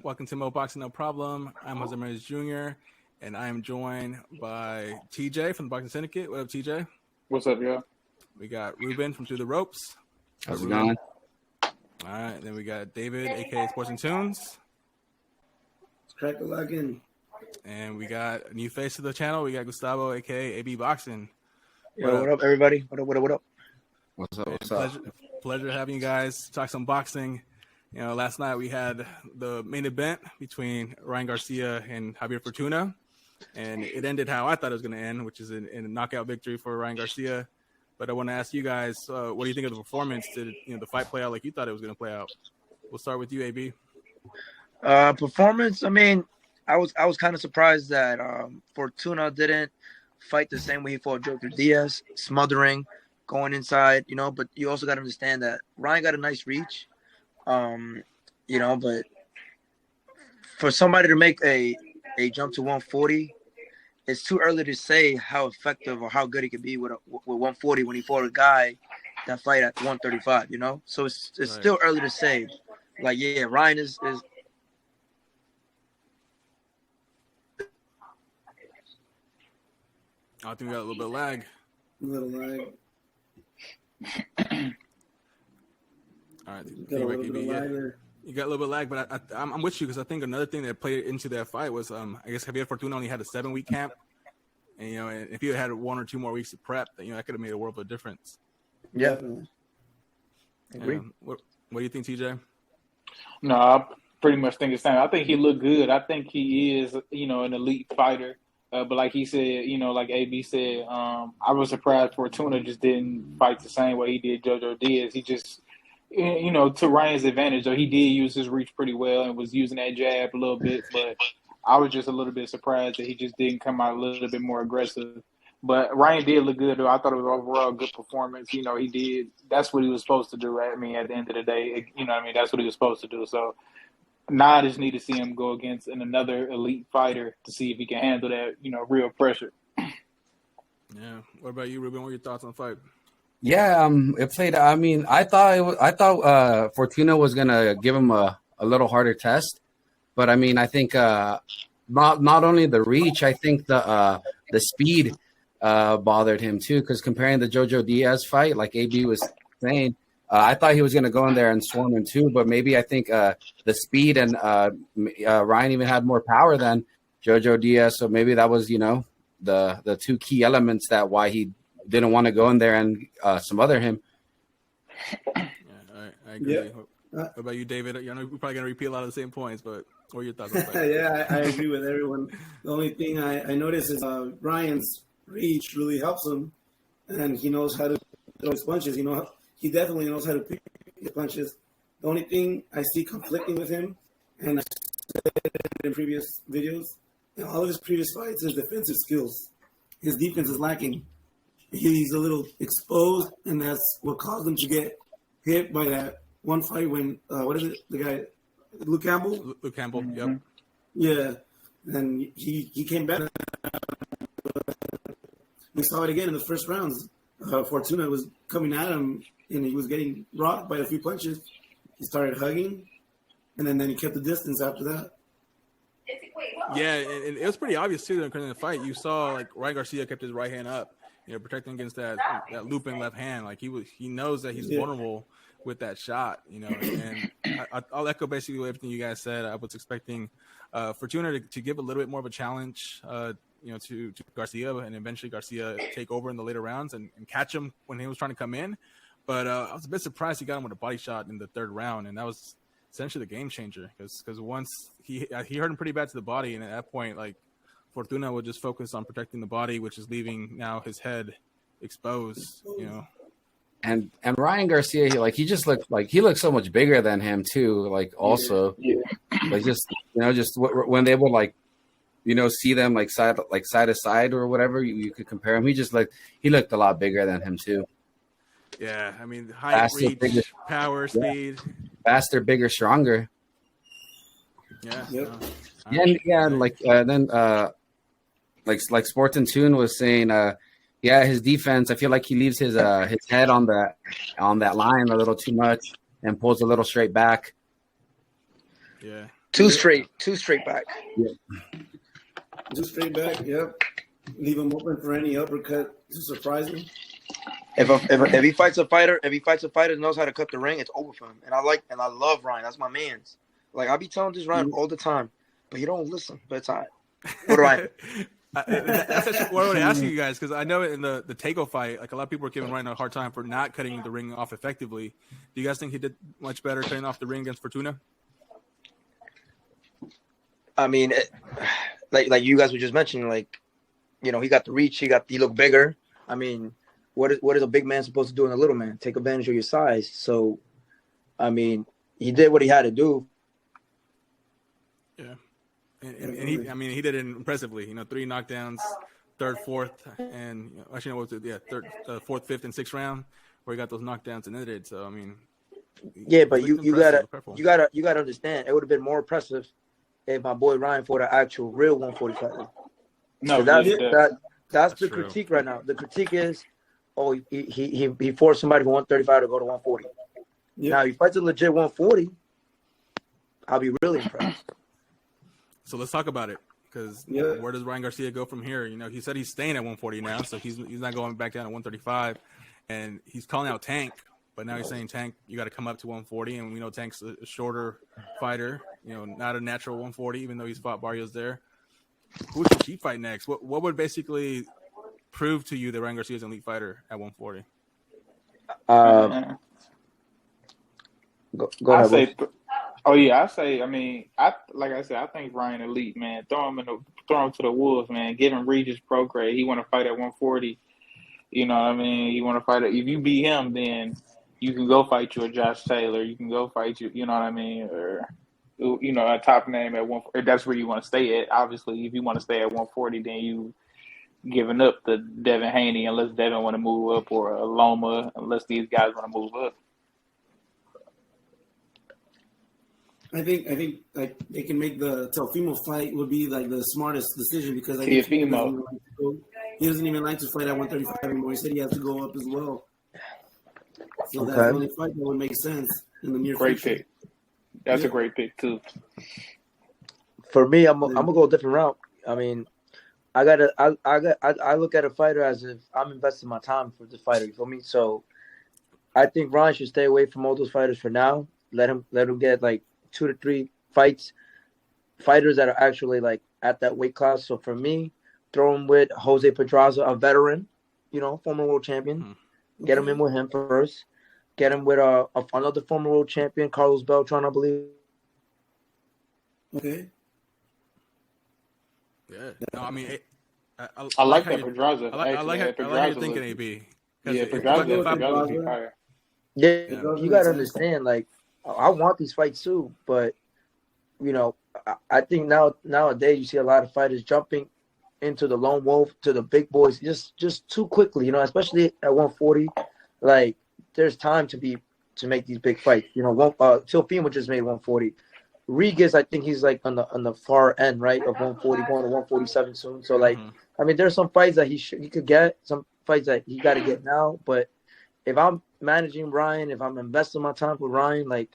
Welcome to Mo Boxing No Problem. I'm Jose Ramirez Jr., and I am joined by TJ from the Boxing Syndicate. What up, TJ? What's up, y'all? We got Ruben from Through the Ropes. How's it going? All right, then we got David, a.k.a. SportsNTunes. Let's crack the lock in. And we got a new face to the channel. We got Gustavo, a.k.a. AB Boxing. Yo, what up, everybody? What up? What's up? Pleasure having you guys talk some boxing. You know, last night we had the main event between Ryan Garcia and Javier Fortuna, and it ended how I thought it was going to end, which is in a knockout victory for Ryan Garcia. But I want to ask you guys, what do you think of the performance? Did the fight play out like you thought it was going to play out? We'll start with you, AB. Performance. I mean, I was kind of surprised that Fortuna didn't fight the same way he fought Javier Diaz, smothering, going inside. But you also got to understand that Ryan got a nice reach. But for somebody to make a jump to 140, it's too early to say how effective or how good he could be with 140 when he fought a guy that fight at 135. So it's right. Still early to say. Like, yeah, Ryan is. I think we got a little bit of lag. All right, you got a little bit of lag, but I'm with you because I think another thing that played into that fight was I guess Javier Fortuna only had a 7-week camp, and and if you had 1 or 2 more weeks of prep, that could have made a world of difference. Yeah, agree. What do you think, TJ? No, I pretty much think it's the same. I think he looked good. I think he is an elite fighter. But like he said, like AB said, I was surprised Fortuna just didn't fight the same way he did Jojo Diaz. He just, to Ryan's advantage, though, he did use his reach pretty well and was using that jab a little bit. But I was just a little bit surprised that he just didn't come out a little bit more aggressive. But Ryan did look good, though. I thought it was overall a good performance. He did. That's what he was supposed to do. At the end of the day, that's what he was supposed to do. So now I just need to see him go against another elite fighter to see if he can handle that, real pressure. Yeah. What about you, Ruben? What are your thoughts on the fight? Yeah, it played. I mean, I thought Fortuna was gonna give him a little harder test, but I mean, I think not only the reach, I think the speed bothered him too. Because comparing the Jojo Diaz fight, like AB was saying. I thought he was going to go in there and swarm him too, but maybe I think the speed and Ryan even had more power than Jojo Diaz. So maybe that was, the 2 key elements that why he didn't want to go in there and smother him. Yeah, I agree. Yeah. What about you, David? We're probably going to repeat a lot of the same points, but what are your thoughts on the fight? Yeah, I agree with everyone. The only thing I noticed is Ryan's reach really helps him, and he knows how to throw his punches. He definitely knows how to pick the punches. The only thing I see conflicting with him, and I said it in previous videos, in all of his previous fights, is defensive skills. His defense is lacking. He's a little exposed, and that's what caused him to get hit by that one fight when, the guy, Luke Campbell? Luke Campbell, yep. Yeah, and he came back. We saw it again in the first rounds. Fortuna was coming at him, and he was getting rocked by a few punches. He started hugging, and then he kept the distance after that. Yeah, and it was pretty obvious too during the fight. You saw like Ryan Garcia kept his right hand up, protecting against that looping left hand. Like he knows that he's vulnerable with that shot. And I'll echo basically everything you guys said. I was expecting Fortuna to give a little bit more of a challenge. To Garcia, and eventually Garcia take over in the later rounds and catch him when he was trying to come in. But I was a bit surprised he got him with a body shot in the 3rd round, and that was essentially the game changer because once he hurt him pretty bad to the body, and at that point, like Fortuna would just focus on protecting the body, which is leaving now his head exposed. And Ryan Garcia, he just looked like he looked so much bigger than him too. Like also, like just when they would see them side to side or whatever, you could compare him. He looked a lot bigger than him too. Yeah, I mean, height, reach, bigger, power, speed. Faster, bigger, stronger. Yeah. Yep. Then SportsNTunes was saying, his defense. I feel like he leaves his head on that line a little too much and pulls a little straight back. Yeah. Two straight back. Yeah. 2 straight back. Yep. Leave him open for any uppercut to surprise him. If he fights a fighter, that knows how to cut the ring, it's over for him. And I love Ryan. That's my man's. Like I be telling this Ryan all the time, but he don't listen. But it's all right. What do I? That's actually what I want to ask you guys, because I know in the Takeover fight, like a lot of people are giving Ryan a hard time for not cutting the ring off effectively. Do you guys think he did much better cutting off the ring against Fortuna? I mean, like you guys were just mentioning, like, you know, he got the reach, he looked bigger. I mean, what is a big man supposed to do in a little man? Take advantage of your size. So, I mean, he did what he had to do. Yeah. And he did it impressively. You know, 3 knockdowns, third, fourth, and actually, what was it? Yeah, third, fourth, fifth, and sixth round, where he got those knockdowns and ended it. So I mean, yeah, but you gotta understand, it would have been more impressive if my boy Ryan fought an actual real 140 fighter. No, that's the critique right now. The critique is, oh, he forced somebody from 135 to go to 140. Yeah. Now, if he fights a legit 140, I'll be really impressed. So let's talk about it, because where does Ryan Garcia go from here? You know, he said he's staying at 140 now, so he's not going back down to 135, and he's calling out Tank, but now he's saying, Tank, you got to come up to 140, and we know Tank's a shorter fighter, you know, not a natural 140, even though he's fought Barrios there. Who should he fight next? What would basically prove to you that Ryan Garcia is an elite fighter at 140? Go ahead. I think Ryan elite, man. Throw him to the wolves, man. Give him Regis Procreate. He want to fight at 140. You know what I mean? You want to fight if you beat him, then you can go fight you a Josh Taylor. You can go fight you know what I mean? Or, you know, a top name at 140. If that's where you want to stay at. Obviously, if you want to stay at 140, then you giving up the Devin Haney unless Devin want to move up, or a Loma unless these guys want to move up. I think like they can make the Teofimo fight would be like the smartest decision, because I think he doesn't even like to fight at 135 anymore. He said he has to go up as well. So that's the only fight that would make sense in the near future. Great pick. That's a great pick too. For me, I'm gonna go a different route. I mean, I look at a fighter as if I'm investing my time for the fighter. You feel me? So I think Ryan should stay away from all those fighters for now. Let him get like 2 to 3 fighters that are actually like at that weight class. So for me, throw him with Jose Pedraza, a veteran, you know, former world champion. Get him in with him first. Get him with another former world champion, Carlos Beltran, I believe. Okay. Yeah. No, I mean, I like that Pedraza. I like how you're thinking, AB. Yeah, Pedraza be fire. Yeah, you gotta understand, like, I want these fights too, but you know, I think nowadays you see a lot of fighters jumping into the lone wolf, to the big boys, just too quickly. You know, especially at 140. Like, there's time to make these big fights. You know, Teofimo just made 140. Regis, I think he's like on the far end, right, of 140, going to 147 soon. So like, I mean, there's some fights that he could get, some fights that he got to get now. But if I'm managing Ryan, if I'm investing my time with Ryan, like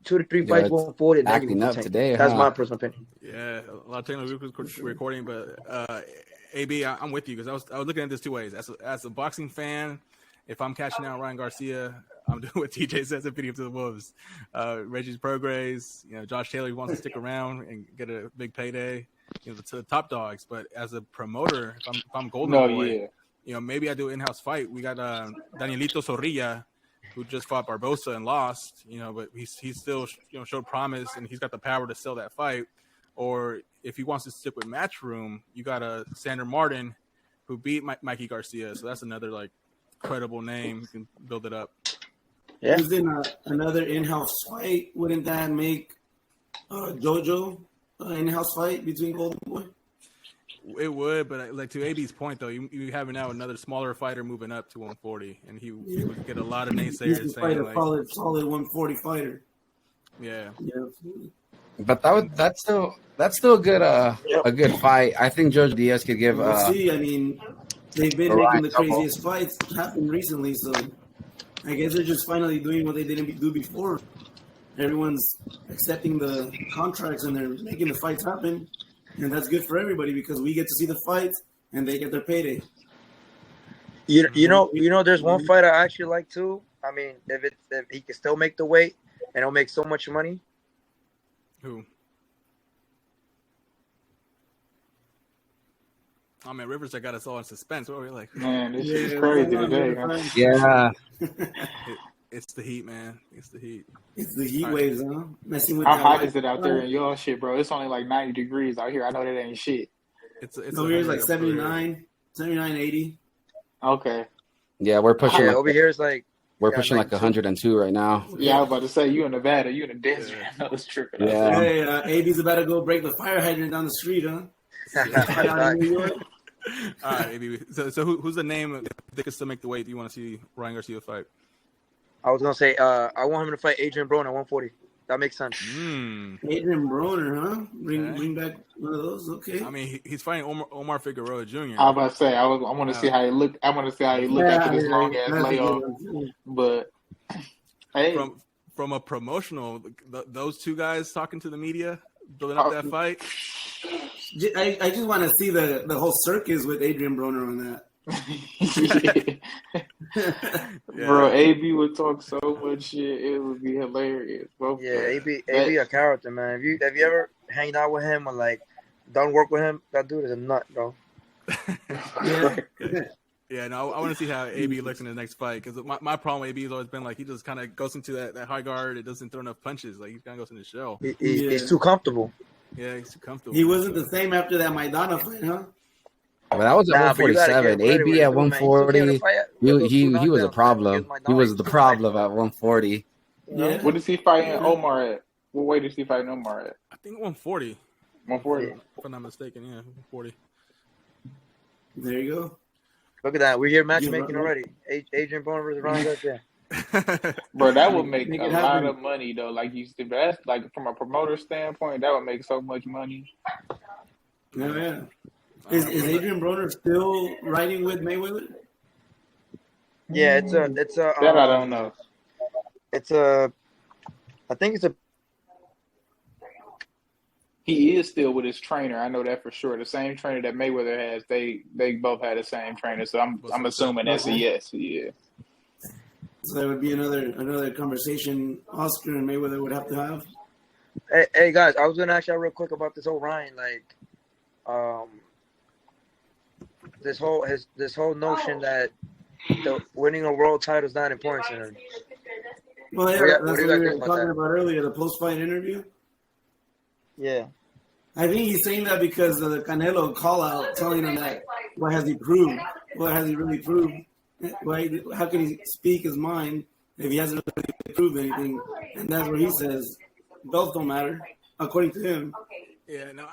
2 to 3 fights, 140, acting up today. That's my personal opinion. Yeah, a lot of technical recording, but AB, I'm with you, because I was looking at this 2 ways. As a boxing fan, if I'm cashing out Ryan Garcia, I'm doing what TJ says and feeding him to the wolves. Regis Prograis, you know, Josh Taylor, who wants to stick around and get a big payday, you know, to the top dogs. But as a promoter, if I'm Golden Boy, you know, maybe I do an in-house fight. We got Danielito Zorrilla, who just fought Barbosa and lost, you know, but he's still, you know, showed promise, and he's got the power to sell that fight. Or if he wants to stick with Matchroom, you got Sander Martin, who beat Mikey Garcia. So that's another like credible name. You can build it up. Yeah. Isn't another in-house fight? Wouldn't that make JoJo an in-house fight between Golden Boy? It would, but like to AB's point though, you have now another smaller fighter moving up to 140, and he would get a lot of naysayers saying like, solid 140 fighter. Yeah. But that's still a good a good fight. I think Jojo Diaz could give. We'll see. I mean, they've been making the craziest fights happen recently, so I guess they're just finally doing what they didn't do before. everyone's accepting the contracts and they're making the fights happen, and that's good for everybody because we get to see the fights and they get their payday. You know, there's one fight I actually like too. I mean, if he can still make the weight and he'll make so much money. Who? Oh man, Riverside got us all in suspense. What were we like? Man, this is crazy today. Man. Yeah. It's the heat, man. It's the heat. It's the heat waves, huh? Messing with How that hot light. is it out there in y'all shit, bro? It's only like 90 degrees out here. I know that ain't shit. It's Over here it's like 79, 80. Okay. Yeah, we're pushing. Yeah, like, over here it's like we're pushing like 102 right now. Yeah, I was about to say, you in Nevada, you in the desert. I know it's tripping. Yeah. Hey, AB's about to go break the fire hydrant down the street, huh? Out in New York. All right, AB. So who's the name that could still make the weight? Do you want to see Ryan Garcia fight? I was gonna say, I want him to fight Adrien Broner 140. That makes sense. Adrien Broner, huh? Bring back one of those. Okay. I mean, he's fighting Omar Figueroa Jr. I was about to say, I want to see how he look. I want to see how he look after this long ass layoff. But hey, from a promotional, those two guys talking to the media, building up that fight. I just want to see the whole circus with Adrien Broner on that. Bro, AB would talk so much shit, it would be hilarious. AB a character, man. Have you ever hanged out with him or like done work with him? That dude is a nut, bro. Yeah, no, I want to see how AB looks in his next fight because my problem with AB has always been like he just kind of goes into that high guard. It doesn't throw enough punches. Like he kind of goes in his shell. He's too comfortable. Yeah, he's too comfortable. He wasn't the same after that Maidana fight, huh? But that was at 147. AB at 140. He was a problem. He was the problem at 140. Yeah. What is he fighting Omar at? What weight is he fighting Omar at? I think 140. 140. If I'm not mistaken, yeah, 140. There you go. Look at that. We're here matchmaking already. Adrien Broner versus Ryan Garcia. Bro, that would make a lot of money though. Like you said, that's like from a promoter standpoint, that would make so much money. Yeah. Is Adrien Broner still riding with Mayweather? Yeah, it's a. That I don't know. I think it's a. He is still with his trainer. I know that for sure. The same trainer that Mayweather has. They both had the same trainer. So I'm assuming that's a yes. Yeah. So that would be another conversation Oscar and Mayweather would have to have. Hey guys, I was gonna ask y'all real quick about this whole Ryan, this whole notion that winning a world title is not important to him. Well, yeah, that's what we were talking about earlier, the post-fight interview. Yeah. I think he's saying that because of the Canelo call-out telling him that what has he proved? What has he really proved? How can he speak his mind if he hasn't really proved anything? And that's where he says, belts don't matter, according to him. Yeah, no.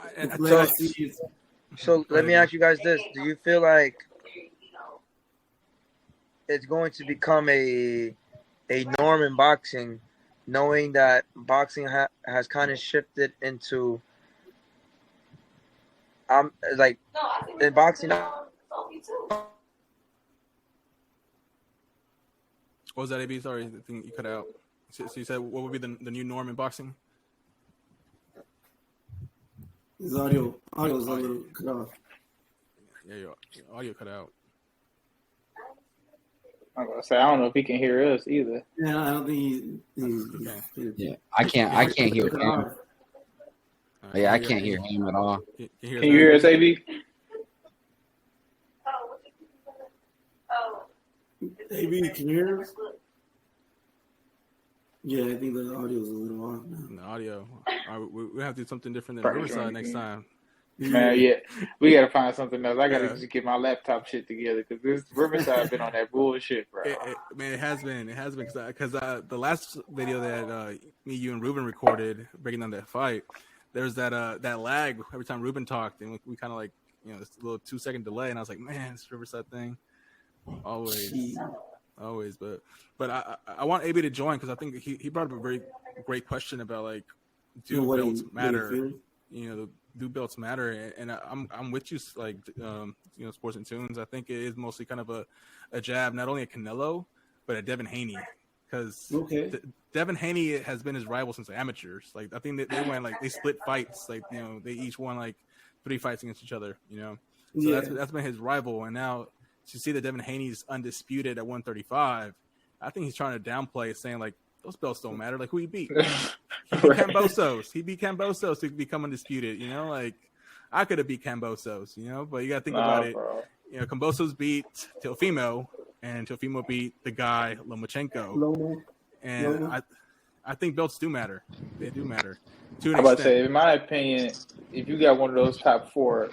So let me ask you guys this. Do you feel like it's going to become a norm in boxing, knowing that boxing has kind of shifted into like in boxing? What was that, AB? Sorry, the thing you cut out. So you said what would be the new norm in boxing? His audio is a little cut off. Yeah, your audio cut out. I'm gonna say I don't know if he can hear us either. Yeah, I don't think he's yeah, I can't hear him. Yeah, I can't hear him at all. Can you hear us, AB? AB, can you hear us? Yeah, I think the audio is a little off now. The audio. We have to do something different than Riverside next time. Man, yeah, we gotta find something else. I gotta just get my laptop shit together because this Riverside been on that bullshit, bro. Man, it has been because the last video that me, you, and Ruben recorded breaking down that fight, there's that lag every time Ruben talked, and we kind of like this little 2-second delay, and I was like, man, this Riverside thing, always. But I want AB to join because I think he brought up a very great question about like do belts matter? Do belts matter? And I'm with you, like SportsNTunes. I think it is mostly kind of a jab, not only at Canelo but at Devin Haney, because Okay. Devin Haney has been his rival since amateurs. Like I think they went like they split fights. Like they each won like 3 fights against each other. So that's been his rival. And now to see that Devin Haney's undisputed at 135, I think he's trying to downplay, saying like those belts don't matter. Like who he beat? He beat Kambosos. He beat Kambosos to become undisputed. Like I could have beat Kambosos. But you got to think about it. Bro. Kambosos beat Teofimo, and Teofimo beat the guy Lomachenko. And I think belts do matter. They do matter. I'm about to say, in my opinion, if you got one of those top 4,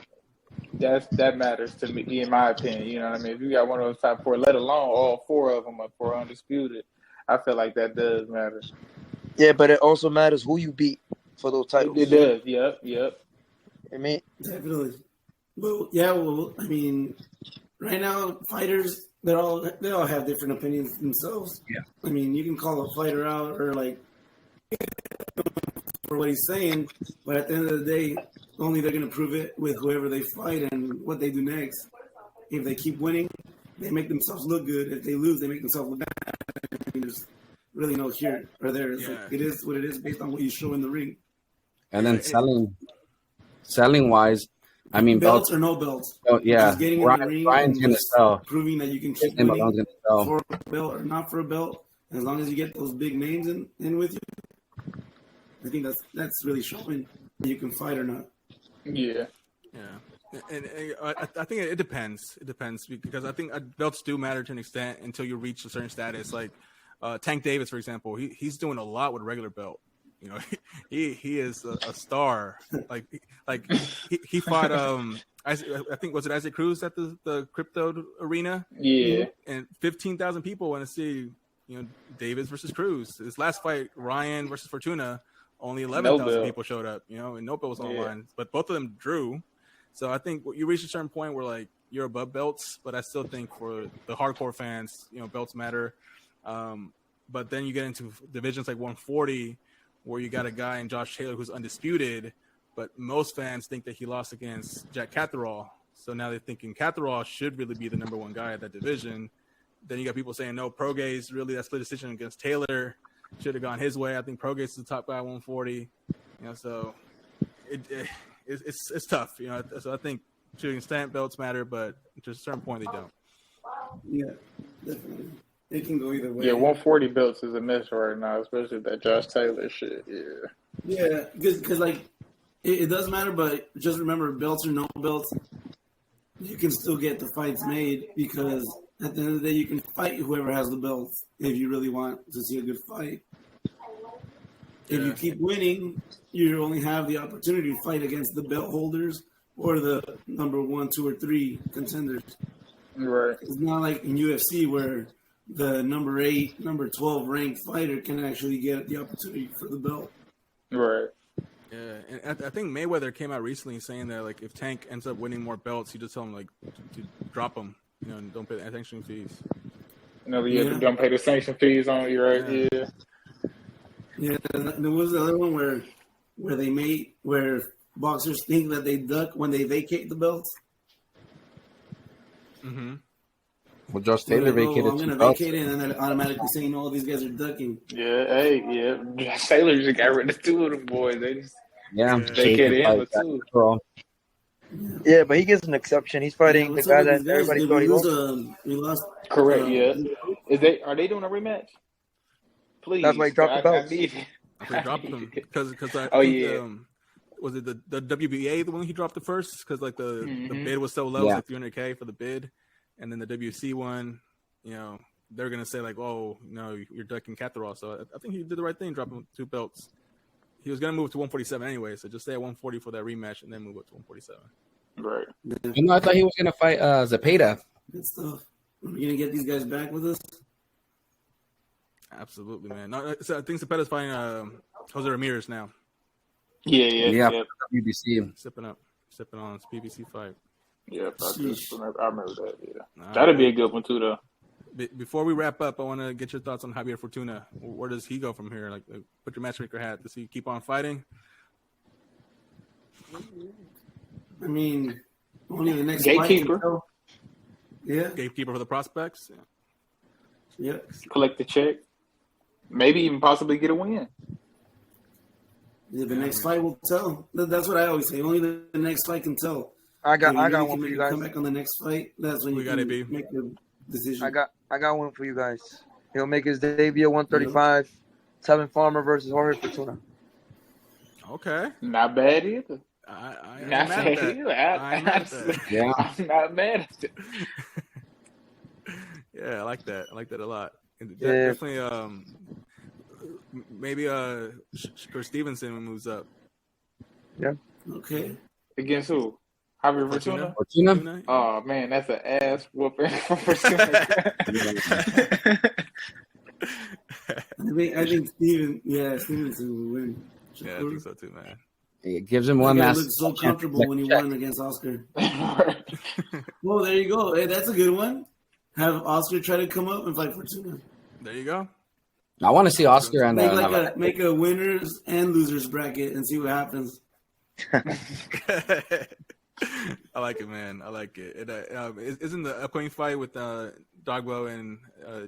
that matters to me. In my opinion, you know what I mean. If you got one of those top 4, let alone all 4 of them up for undisputed, I feel like that does matter. Yeah, but it also matters who you beat for those titles. It does. Yep. I mean, Definitely. Well, yeah. Well, I mean, right now fighters they all have different opinions themselves. Yeah. I mean, you can call a fighter out or like for what he's saying, but at the end of the day, only they're going to prove it with whoever they fight and what they do next. If they keep winning, they make themselves look good. If they lose, they make themselves look bad. I mean, there's really no here or there. It's like, it is what it is based on what you show in the ring. And then selling wise, I mean belts or no belts. Oh yeah, just getting in the ring Ryan's and gonna sell. proving that you can keep winning for a belt or not for a belt. As long as you get those big names in with you, I think that's really showing that you can fight or not. Yeah. And I think it depends. It depends because I think belts do matter to an extent until you reach a certain status. Like Tank Davis, for example, he's doing a lot with a regular belt. He is a star. Like he fought I think was it Isaac Cruz at the crypto arena? Yeah. And 15,000 people want to see Davis versus Cruz. His last fight, Ryan versus Fortuna, only 11,000 people showed up. And no belt was online, but both of them drew. So I think you reach a certain point where like you're above belts, but I still think for the hardcore fans, belts matter. But then you get into divisions like 140. Where you got a guy in Josh Taylor who's undisputed, but most fans think that he lost against Jack Catterall. So now they're thinking Catterall should really be the number 1 guy at that division. Then you got people saying, no, Progaze, really, that split decision against Taylor should have gone his way. I think Progaze is the top guy at 140. So it's tough. So I think to an extent belts matter, but to a certain point they don't. Yeah, definitely. It can go either way. Yeah, 140 belts is a mess right now, especially that Josh Taylor shit. Yeah, because like it does matter, but just remember, belts or no belts, you can still get the fights made because at the end of the day, you can fight whoever has the belts if you really want to see a good fight. If you keep winning, you only have the opportunity to fight against the belt holders or the number 1, 2, or 3 contenders. Right. It's not like in UFC where the number 8, number 12 ranked fighter can actually get the opportunity for the belt. Right. Yeah, and I think Mayweather came out recently saying that like if Tank ends up winning more belts, you just tell him like to drop him, and don't pay the sanction fees. Don't pay the sanction fees on you, right? Yeah. There was the other one where boxers think that they duck when they vacate the belts. Mm-hmm. Well, Josh Taylor vacated. I'm going to vacate it, and then they're automatically saying, "Oh, these guys are ducking." Yeah, Josh Taylor just got rid of 2 of them boys. They just vacated him too. Yeah, but he gets an exception. He's fighting the guy that everybody thought he lost. We lost. Correct. Are they doing a rematch? Please. That's why he dropped the belt. They dropped them because I think was it the WBA the one he dropped the first because like the bid was so low, like $300K for the bid. And then the WC one, they're going to say like, oh, no, you're ducking Catterall. So I think he did the right thing, dropping 2 belts. He was going to move to 147 anyway. So just stay at 140 for that rematch and then move up to 147. Right. I thought he was going to fight Zepeda. Good stuff. Are we going to get these guys back with us? Absolutely, man. No, so I think Zepeda's fighting Jose Ramirez now. Yeah. WBC. Sipping on his PBC fight. Yeah, I remember that. Yeah, that'd be a good one too, though. Before we wrap up, I want to get your thoughts on Javier Fortuna. Where does he go from here? Like, put your matchmaker hat. Does he keep on fighting? I mean, only the next gatekeeper. Yeah, gatekeeper for the prospects. Yeah. Collect the check. maybe even possibly get a win. Yeah, the next fight will tell. That's what I always say. Only the next fight can tell. I got When you one for you guys. Come back on the next fight. That's when We you got it, can B. make the decision. I got one for you guys. He'll make his debut at 135. Tevin Farmer versus Jorge Fortuna. Okay. Not bad either. I ain't Not mad at bad that. either. I ain't mad at that. Yeah. I'm not mad at it. Yeah, I like that. I like that a lot. And Yeah. Definitely. Maybe Shakur Stevenson moves up. Yeah. Okay. Against who? Javier Fortuna? Fortuna? Oh man, that's an ass whooping for Fortuna. I think Stevenson will win. Yeah, I think so too, man. It gives him one He last. looked so comfortable when he won against Oscar. Well, there you go. Hey, that's a good one. Have Oscar try to come up and fight Fortuna. There you go. I want to see Oscar and Make a winners and losers bracket and see what happens. I like it, man. I like it. Isn't the upcoming fight with Dogbo and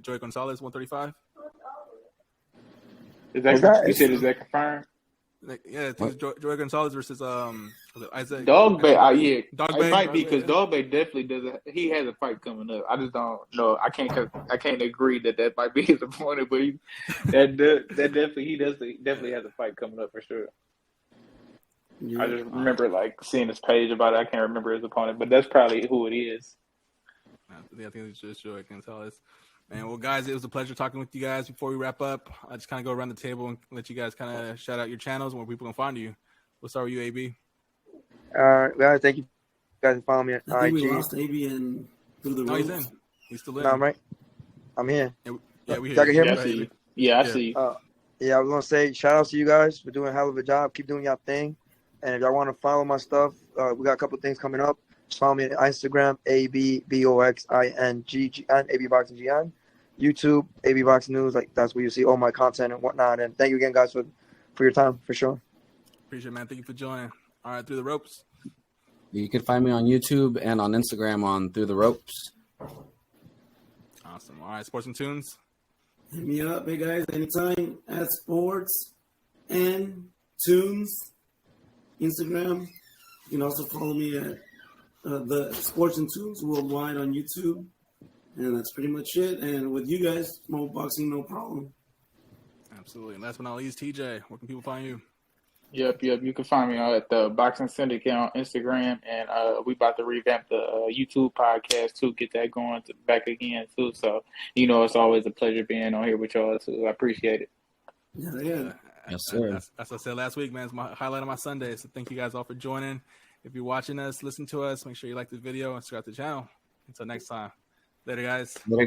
Joey Gonzalez 135? Is that confirmed? Yeah, it's Joey Gonzalez versus Isaac. Dogbay, Dogbay it might be because Dogbay definitely doesn't. He has a fight coming up. I just don't know. I can't agree that might be his opponent, but he definitely has a fight coming up for sure. Yeah. I just remember seeing his page about it. I can't remember his opponent, but that's probably who it is. Yeah, I think it's just Joey Gonzalez. Man, well, guys, it was a pleasure talking with you guys. Before we wrap up, I'll just kind of go around the table and let you guys kind of shout out your channels and where people can find you. We'll start with you, AB. Guys, thank you guys for following me at I think IG. we lost AB and through the No, he's ropes. in. He's still in. No, I'm right. I'm here. Yeah, we Y'all can hear Yeah, me? I see you. Yeah, I see you. Yeah, I was gonna say shout out to you guys for doing a hell of a job. Keep doing your thing. And if y'all want to follow my stuff, we got a couple things coming up. Just follow me on Instagram, ABBOXINGGN, ABBoxingGN. YouTube, AB Boxing News. That's where you see all my content and whatnot. And thank you again, guys, for your time, for sure. Appreciate it, man. Thank you for joining. All right, Through the Ropes. You can find me on YouTube and on Instagram on Through the Ropes. Awesome. All right, Sports and Tunes. Hit me up, hey guys, anytime at Sports and Tunes Instagram. You can also follow me at the Sports and Tunes Worldwide on YouTube. And that's pretty much it. And with you guys, more boxing, no problem. Absolutely. And last but not least, TJ, where can people find you? Yep. You can find me at the Boxing Syndicate on Instagram, and we about to revamp the YouTube podcast too. Get that going back again too. So it's always a pleasure being on here with y'all too. I appreciate it. Yeah. Yes, sir. As I said last week, man, it's my highlight of my Sunday. So thank you guys all for joining. If you're watching us, listen to us, make sure you like this video and subscribe to the channel. Until next time. Later, guys.